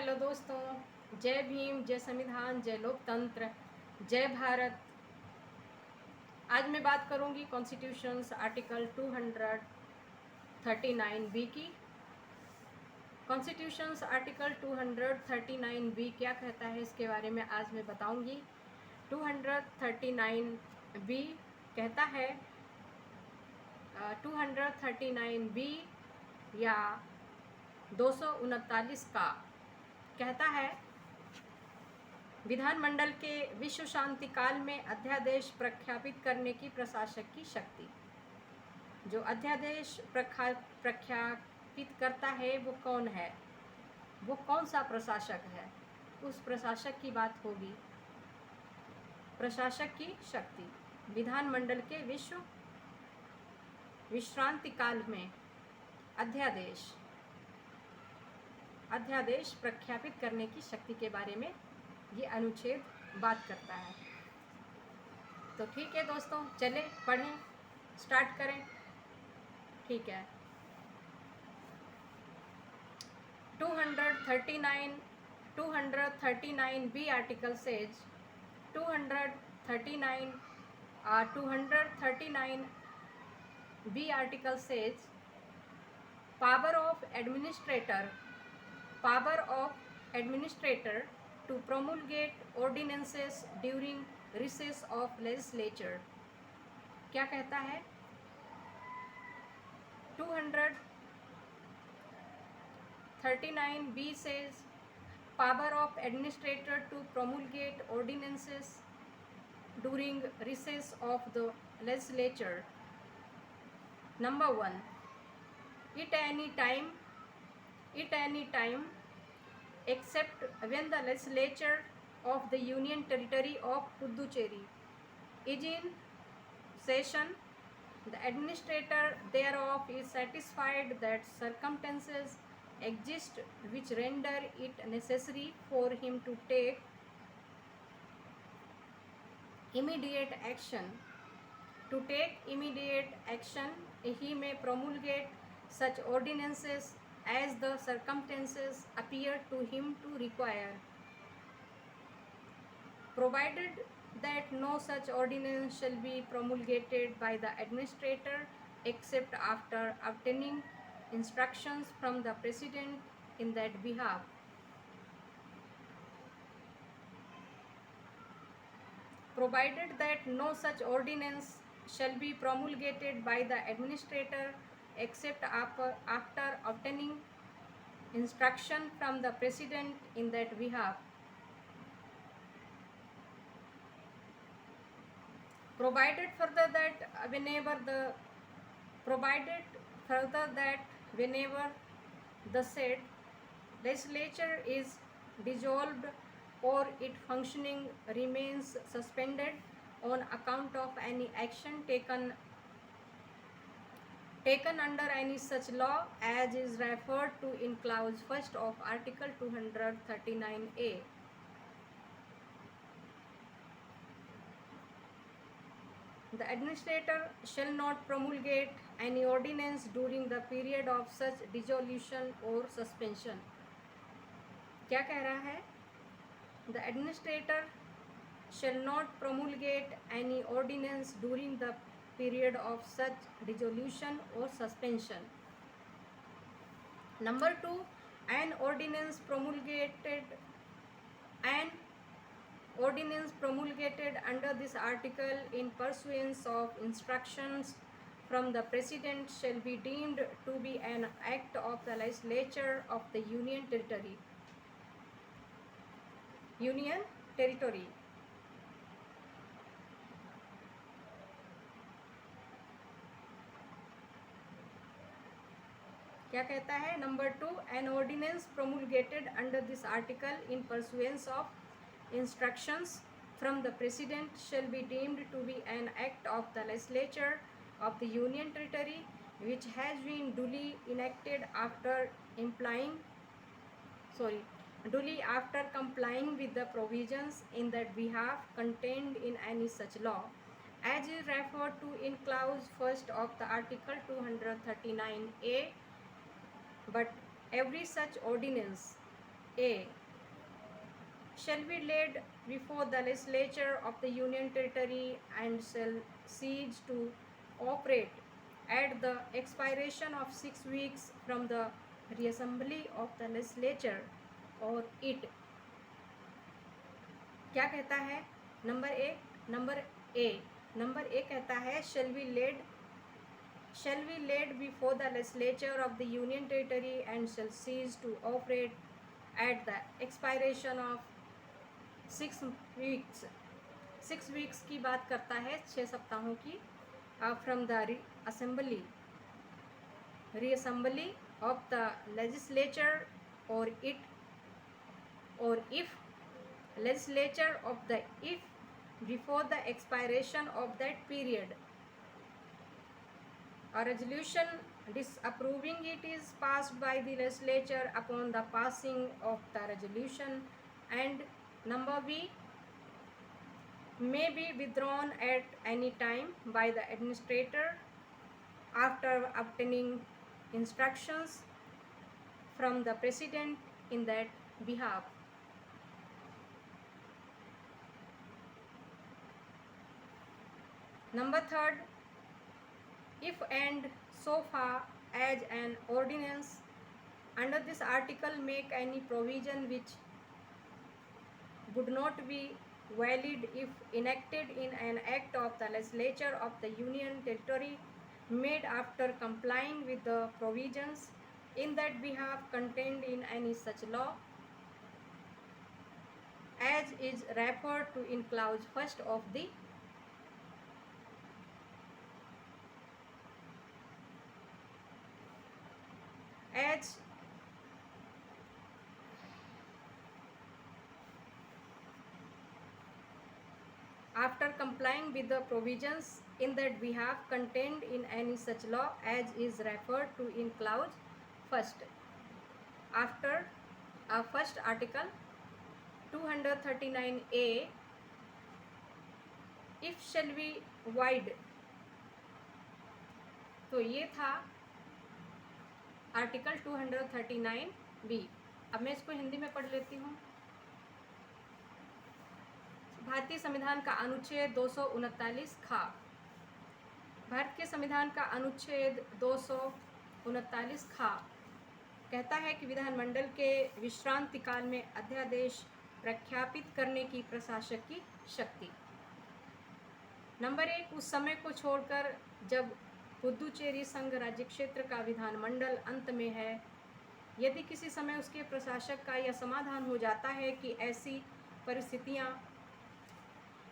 Hello दोस्तों, जय भीम, जय संविधान, जय लोकतंत्र, जय भारत। आज मैं बात करूंगी कॉन्स्टिट्यूशंस आर्टिकल 239 बी की। कॉन्स्टिट्यूशंस आर्टिकल 239 बी क्या कहता है इसके बारे में आज मैं बताऊंगी। 239 बी कहता है 239 बी या 239 का कहता है विधानमंडल के विश्व शांति काल में अध्यादेश प्रख्यापित करने की प्रशासक की शक्ति। जो अध्यादेश प्रख्यापित करता है वो कौन है, वो कौन सा प्रशासक है, उस प्रशासक की बात होगी। प्रशासक की शक्ति विधानमंडल के विश्रांति काल में अध्यादेश प्रख्यापित करने की शक्ति के बारे में ये अनुच्छेद बात करता है। तो ठीक है दोस्तों, चले पढ़ें, स्टार्ट करें। ठीक है, 239 B article says 239 B article says power of administrator to promulgate ordinances during recess of legislature। क्या कहता है 239 B says power of administrator to promulgate ordinances during recess of the legislature। Number 1, at any time except when the legislature of the Union Territory of Puducherry is in session, the administrator thereof is satisfied that circumstances exist which render it necessary for him to take immediate action. He may promulgate such ordinances as the circumstances appear to him to require, provided that no such ordinance shall be promulgated by the administrator except after obtaining instructions from the President in that behalf. Provided that no such ordinance shall be promulgated by the administrator except after obtaining instruction from the President in that behalf. Provided further that whenever the said legislature is dissolved or its functioning remains suspended on account of any action taken under any such law as is referred to in clause 1st of article 239A। The administrator shall not promulgate any ordinance during the period of such dissolution or suspension। क्या कह रहा है? The administrator shall not promulgate any ordinance during the period of such dissolution or suspension। Number 2, an ordinance promulgated under this article in pursuance of instructions from the President shall be deemed to be an act of the legislature of the Union Territory। क्या कहता है? Number 2, an ordinance promulgated under this article in pursuance of instructions from the President shall be deemed to be an act of the legislature of the Union Territory which has been duly enacted after complying with the provisions in that behalf contained in any such law as is referred to in clause 1st of the article 239A, but every such ordinance A. Shall be laid before the legislature of the Union Territory and shall cease to operate at the expiration of 6 weeks from the reassembly of the legislature, or it. क्या कहता है? Number A number A कहता है shall be laid before the legislature of the Union Territory and shall cease to operate at the expiration of 6 weeks. 6 weeks की बात करता है, 6 सप्ताहों की, from the reassembly of the legislature, or if legislature of the if before the expiration of that period a resolution disapproving it is passed by the legislature upon the passing of the resolution, and number B, may be withdrawn at any time by the administrator after obtaining instructions from the president in that behalf. Number 3, if and so far as an ordinance under this article make any provision which would not be valid if enacted in an act of the legislature of the Union Territory made after complying with the provisions in that behalf contained in any such law as is referred to in clause 1st of the as after complying with the provisions in that behalf contained in any such law as is referred to in clause 1st. After first article 239A, if shall be void. तो ये था article 239B. अब मैं इसको हिंदी में पढ़ लेती हूँ. भारतीय संविधान का अनुच्छेद 239 खा. भारत के संविधान का अनुच्छेद 239 खा कहता है कि विधानमंडल के विश्रांति काल में अध्यादेश प्रख्यापित करने की प्रशासक की शक्ति. नंबर 1, उस समय को छोड़कर जब पुदुचेरी संघ राज्य क्षेत्र का विधानमंडल अंत में है, यदि किसी समय उसके प्रशासक का यह समाधान हो जाता है कि ऐसी परिस्थितियां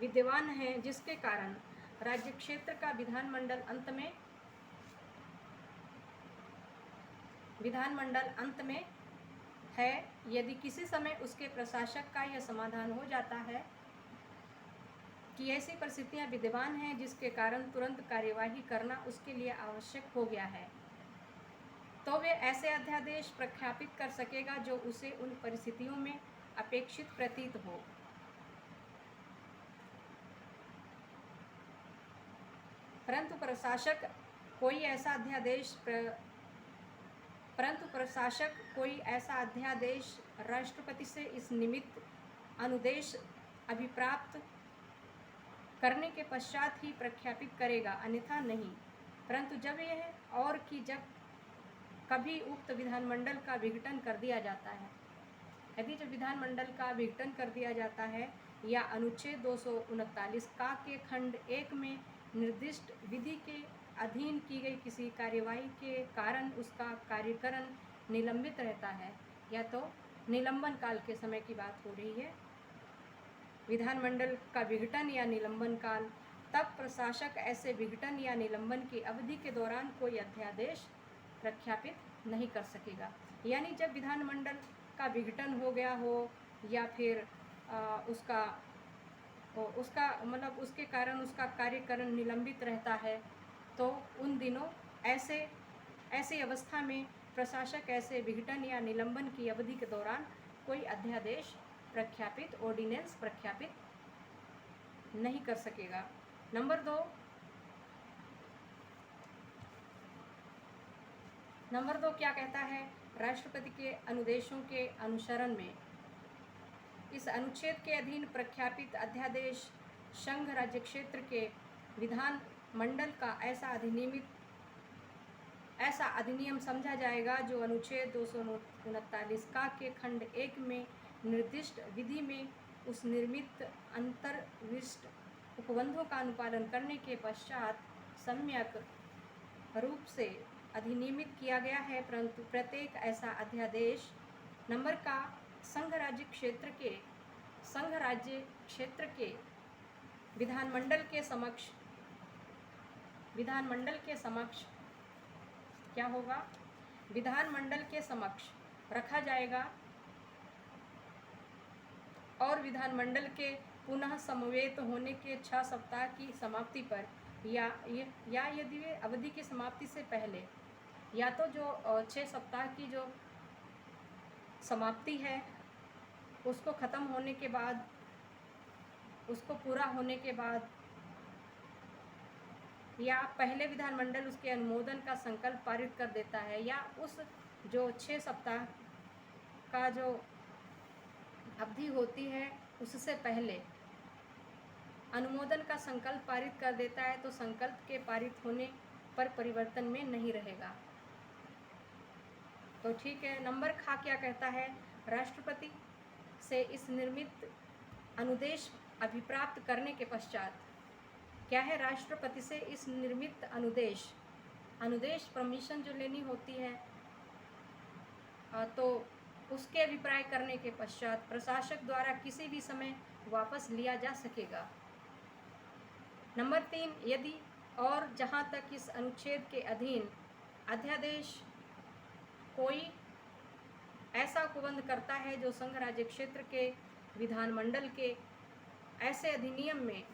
विद्यमान हैं जिसके कारण राज्य क्षेत्र का विधानमंडल अंत में है, यदि किसी समय उसके प्रशासक का यह समाधान हो जाता है कि ऐसी परिस्थितियां विद्यमान हैं जिसके कारण तुरंत कार्यवाही करना उसके लिए आवश्यक हो गया है, तो वे ऐसे अध्यादेश प्रख्यापित कर सकेगा जो उसे उन परिस्थितियों में अपेक्षित प्रतीत हो. परंतु प्रशासक कोई ऐसा अध्यादेश राष्ट्रपति से इस निमित्त अनुदेश अभिप्राप्त करने के पश्चात ही प्रख्यापित करेगा, अन्यथा नहीं. परंतु जब कभी उक्त विधानमंडल का विघटन कर दिया जाता है, यदि जब विधानमंडल का विघटन कर दिया जाता है या अनुच्छेद 239 का के खंड 1 में निर्दिष्ट विधि के अधीन की गई किसी कार्यवाही के कारण उसका कार्यकरण निलंबित रहता है, या तो निलंबन काल के समय की बात हो रही है, विधानमंडल का विघटन या निलंबन काल, तब प्रशासक ऐसे विघटन या निलंबन की अवधि के दौरान कोई अध्यादेश प्रख्यापित नहीं कर सकेगा. यानी जब विधानमंडल का विघटन हो गया हो या फिर उसके कारण उसका कार्यकरण निलंबित रहता है, तो उन दिनों ऐसी अवस्था में प्रशासक ऐसे विघटन या निलंबन की अवधि के दौरान कोई अध्यादेश ऑर्डिनेंस प्रख्यापित नहीं कर सकेगा. नंबर 2 क्या कहता है? राष्ट्रपति के अनुदेशों के अनुसरण में इस अनुच्छेद के अधीन प्रख्यापित अध्यादेश संघ राज्य क्षेत्र के विधान मंडल का ऐसा अधिनियम समझा जाएगा जो अनुच्छेद 239 का के खंड 1 में निर्दिष्ट विधि में उस निर्मित अंतर्विष्ट उपबंधों का अनुपालन करने के पश्चात सम्यक रूप से अधिनियमित किया गया है, परंतु प्रत्येक ऐसा अध्यादेश नंबर का संघ राज्य क्षेत्र के विधानमंडल के समक्ष क्या होगा, विधानमंडल के समक्ष रखा जाएगा और विधानमंडल के पुनः समवेत होने के 6 सप्ताह की समाप्ति पर या यदि वे अवधि की समाप्ति से पहले या तो जो 6 सप्ताह की जो समाप्ति है उसको ख़त्म होने के बाद, उसको पूरा होने के बाद या पहले विधानमंडल उसके अनुमोदन का संकल्प पारित कर देता है या उस जो 6 सप्ताह का जो अवधि होती है उससे पहले अनुमोदन का संकल्प पारित कर देता है, तो संकल्प के पारित होने पर परिवर्तन में नहीं रहेगा। तो ठीक है। नंबर खा क्या कहता है, राष्ट्रपति से इस निर्मित अनुदेश अभिप्राप्त करने के पश्चात क्या है, राष्ट्रपति से इस निर्मित अनुदेश परमिशन जो लेनी होती है तो उसके अभिप्राय करने के पश्चात प्रशासक द्वारा किसी भी समय वापस लिया जा सकेगा। नंबर 3, यदि और जहां तक इस अनुच्छेद के अधीन अध्यादेश कोई ऐसा उपबंध करता है जो संघ राज्य क्षेत्र के विधानमंडल के ऐसे अधिनियम में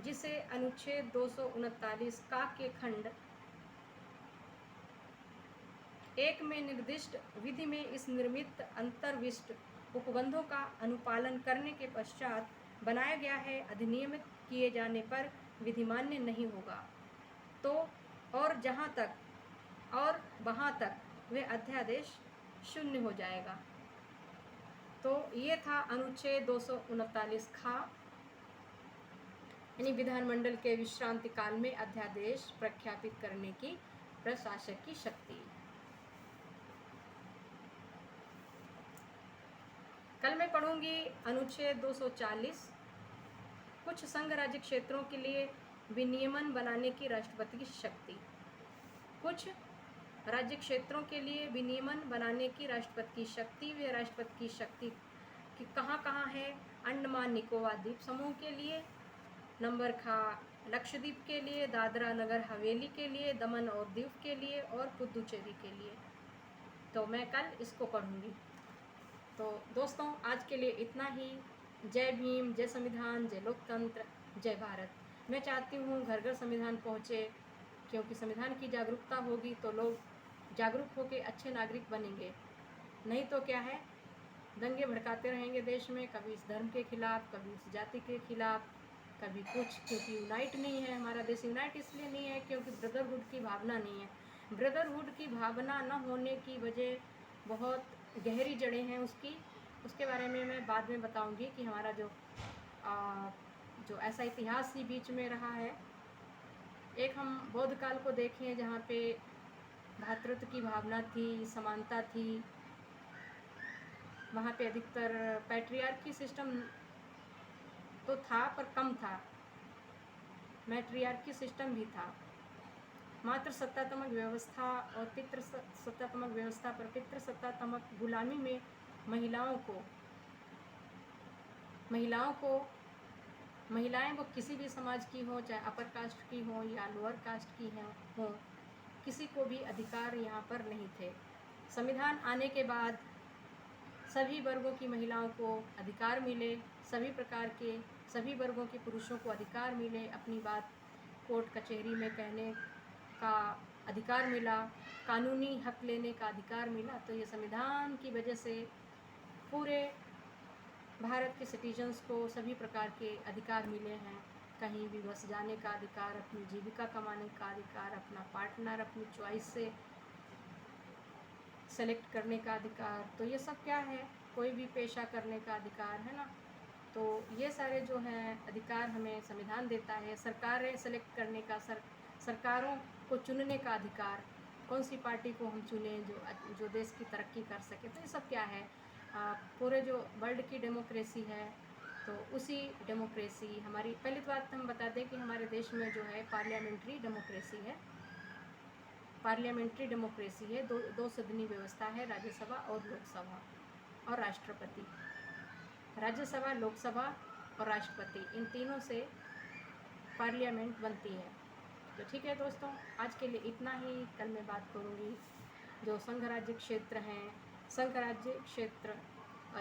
जिसे अनुच्छेद 239 का के खंड 1 में निर्दिष्ट विधि में इस निर्मित अंतर्विष्ट उपबंधों का अनुपालन करने के पश्चात बनाया गया है, अधिनियमित किए जाने पर विधिमान्य नहीं होगा, तो और वहाँ तक वे अध्यादेश शून्य हो जाएगा। तो ये था अनुच्छेद 239 खा यानी विधानमंडल के विश्रांति काल में अध्यादेश प्रख्यापित करने की प्रशासक की शक्ति। कल मैं पढ़ूंगी अनुच्छेद 240 कुछ संघ राज्य क्षेत्रों के लिए विनियमन बनाने की राष्ट्रपति की शक्ति। कुछ राज्य क्षेत्रों के लिए विनियमन बनाने की राष्ट्रपति की शक्ति। वे राष्ट्रपति की शक्ति कि कहाँ है, अंडमान निकोबार द्वीप समूह के लिए, नंबर खा लक्षद्वीप के लिए, दादरा नगर हवेली के लिए, दमन और दीव के लिए और पुदुचेरी के लिए। तो मैं कल इसको पढ़ूंगी। तो दोस्तों आज के लिए इतना ही। जय भीम, जय संविधान, जय लोकतंत्र, जय भारत। मैं चाहती हूँ घर घर संविधान पहुँचे, क्योंकि संविधान की जागरूकता होगी तो लोग जागरूक होकर अच्छे नागरिक बनेंगे। नहीं तो क्या है, दंगे भड़काते रहेंगे देश में, कभी इस धर्म के खिलाफ, कभी इस जाति के खिलाफ, कभी कुछ, क्योंकि यूनाइट नहीं है हमारा देश। यूनाइट इसलिए नहीं है क्योंकि ब्रदरहुड की भावना नहीं है। ब्रदरहुड की भावना न होने की वजह बहुत गहरी जड़ें हैं उसके बारे में मैं बाद में बताऊंगी कि हमारा जो ऐसा इतिहास ही बीच में रहा है। एक हम बौद्ध काल को देखें जहाँ पे भ्रातृत्व की भावना थी, समानता थी, वहाँ पे अधिकतर पैट्रियार्की सिस्टम तो था पर कम था, मैट्रियार्की सिस्टम भी था। मात्र सत्तात्मक व्यवस्था और पितृसत्तात्मक व्यवस्था पर पितृसत्तात्मक गुलामी में महिलाएं वो किसी भी समाज की हो, चाहे अपर कास्ट की हो या लोअर कास्ट की हो, किसी को भी अधिकार यहाँ पर नहीं थे। संविधान आने के बाद सभी वर्गों की महिलाओं को अधिकार मिले, सभी वर्गों के पुरुषों को अधिकार मिले, अपनी बात कोर्ट कचहरी में कहने का अधिकार मिला, कानूनी हक लेने का अधिकार मिला। तो ये संविधान की वजह से पूरे भारत के सिटीजन्स को सभी प्रकार के अधिकार मिले हैं। कहीं भी बस जाने का अधिकार, अपनी जीविका कमाने का अधिकार, अपना पार्टनर अपनी चॉइस से सेलेक्ट करने का अधिकार, तो ये सब क्या है, कोई भी पेशा करने का अधिकार है ना। तो ये सारे जो हैं अधिकार हमें संविधान देता है। सरकारें सेलेक्ट करने का, सरकारों को चुनने का अधिकार, कौन सी पार्टी को हम चुनें जो देश की तरक्की कर सके। तो ये सब क्या है, पूरे जो वर्ल्ड की डेमोक्रेसी है, तो उसी डेमोक्रेसी हमारी, पहली बात हम बता दें कि हमारे देश में जो है पार्लियामेंट्री डेमोक्रेसी है। पार्लियामेंट्री डेमोक्रेसी है, दो सदनी व्यवस्था है, राज्यसभा और लोकसभा और राष्ट्रपति। राज्यसभा, लोकसभा और राष्ट्रपति, इन तीनों से पार्लियामेंट बनती है। तो ठीक है दोस्तों, आज के लिए इतना ही। कल मैं बात करूँगी जो संघ राज्य क्षेत्र हैं, संघ राज्य क्षेत्र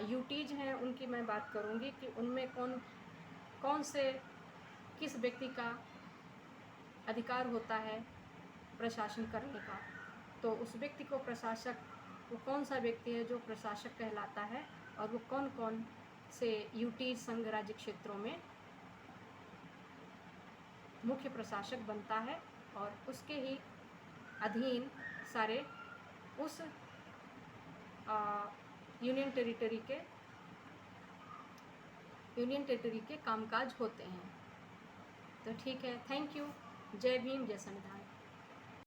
यूटीज हैं, उनकी मैं बात करूँगी कि उनमें कौन से, किस व्यक्ति का अधिकार होता है प्रशासन करने का। तो उस व्यक्ति को प्रशासक, वो कौन सा व्यक्ति है जो प्रशासक कहलाता है, और वो कौन कौन से यूटी संघ राज्य क्षेत्रों में मुख्य प्रशासक बनता है, और उसके ही अधीन सारे उस यूनियन टेरिटरी के कामकाज होते हैं। तो ठीक है, थैंक यू। जय भीम, जय संविधान।